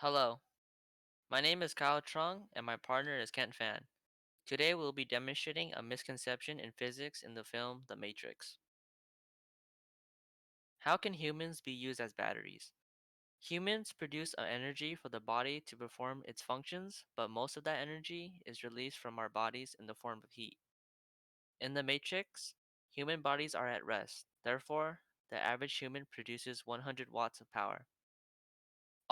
Hello, my name is Kyle Trung and my partner is Kent Fan. Today we'll be demonstrating a misconception in physics in the film The Matrix. How can humans be used as batteries? Humans produce energy for the body to perform its functions, but most of that energy is released from our bodies in the form of heat. In The Matrix, human bodies are at rest. Therefore, the average human produces 100 watts of power.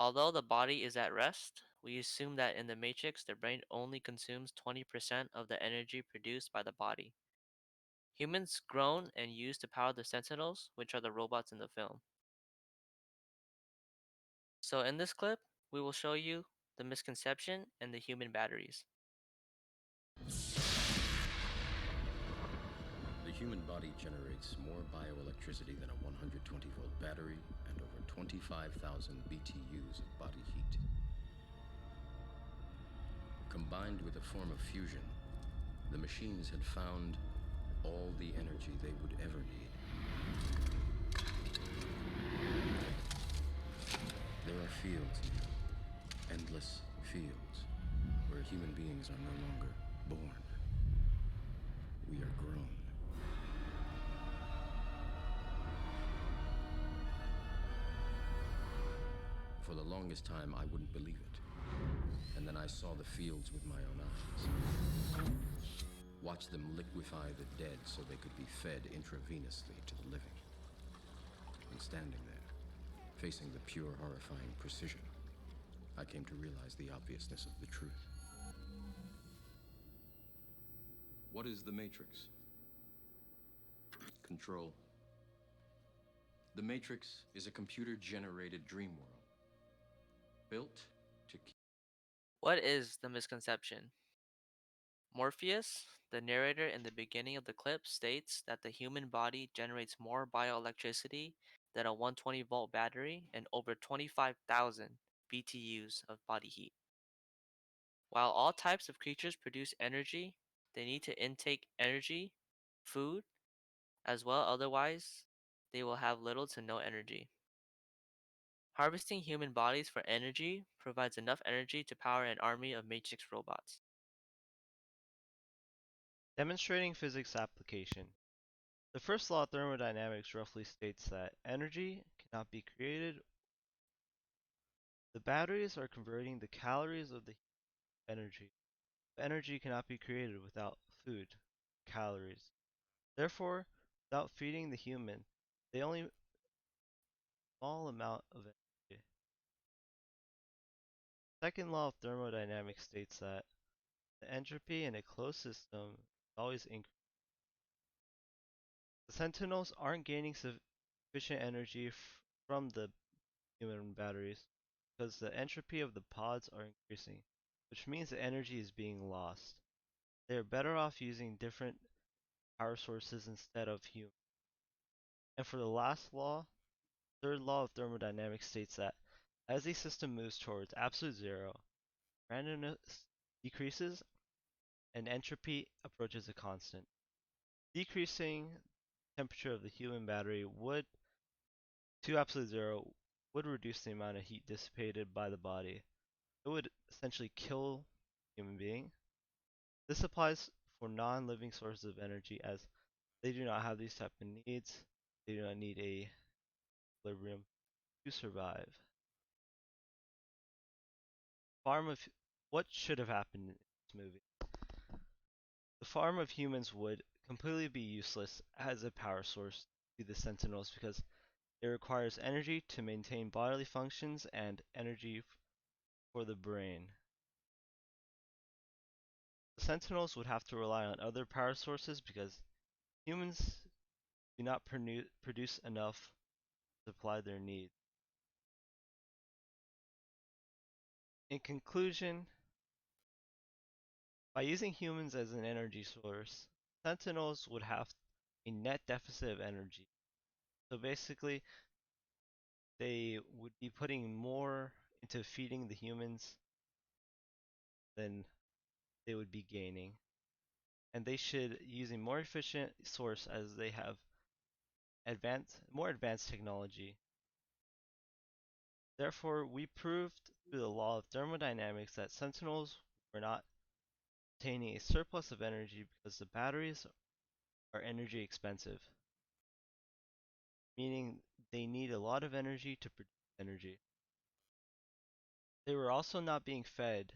Although the body is at rest, we assume that in the matrix the brain only consumes 20% of the energy produced by the body. Humans groan and use to power the sentinels, which are the robots in the film. So in this clip, we will show you the misconception and the human batteries. The human body generates more bioelectricity than a 120-volt battery and over 25,000 BTUs of body heat. Combined with a form of fusion, the machines had found all the energy they would ever need. There are fields now, endless fields, where human beings are no longer born. We are grown. For the longest time, I wouldn't believe it. And then I saw the fields with my own eyes. Watched them liquefy the dead so they could be fed intravenously to the living. And standing there, facing the pure, horrifying precision, I came to realize the obviousness of the truth. What is the Matrix? Control. The Matrix is a computer-generated dream world, built to keep. What is the misconception? Morpheus, the narrator in the beginning of the clip, states that the human body generates more bioelectricity than a 120-volt battery and over 25,000 BTUs of body heat. While all types of creatures produce energy, they need to intake energy, food, as well, otherwise, they will have little to no energy. Harvesting human bodies for energy provides enough energy to power an army of Matrix robots. Demonstrating physics application. The first law of thermodynamics roughly states that energy cannot be created. The batteries are converting the calories of the energy. Energy cannot be created without food, calories. Therefore, without feeding the human, they only small amount of energy. Second law of thermodynamics states that the entropy in a closed system is always increasing. The sentinels aren't gaining sufficient energy from the human batteries because the entropy of the pods are increasing, which means the energy is being lost. They are better off using different power sources instead of human. And for the last law, third law of thermodynamics states that as a system moves towards absolute zero, randomness decreases and entropy approaches a constant. Decreasing temperature of the human battery would to absolute zero would reduce the amount of heat dissipated by the body. It would essentially kill a human being. This applies for non-living sources of energy as they do not have these type of needs. They do not need a equilibrium to survive. Farm of what should have happened in this movie? The farm of humans would completely be useless as a power source to the Sentinels because it requires energy to maintain bodily functions and energy for the brain. The Sentinels would have to rely on other power sources because humans do not produce enough to supply their needs. In conclusion, by using humans as an energy source, Sentinels would have a net deficit of energy. So basically, they would be putting more into feeding the humans than they would be gaining. And they should use a more efficient source as they have more advanced technology. Therefore, we proved through the law of thermodynamics that sentinels were not obtaining a surplus of energy because the batteries are energy expensive, meaning they need a lot of energy to produce energy. They were also not being fed,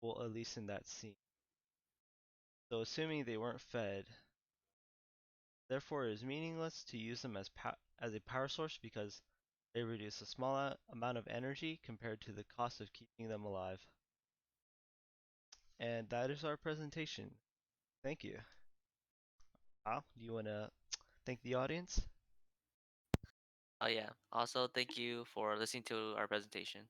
well, at least in that scene. So, assuming they weren't fed, therefore it is meaningless to use them as a power source because they reduce a small amount of energy compared to the cost of keeping them alive. And that is our presentation. Thank you. Al, do you want to thank the audience? Oh yeah. Also, thank you for listening to our presentation.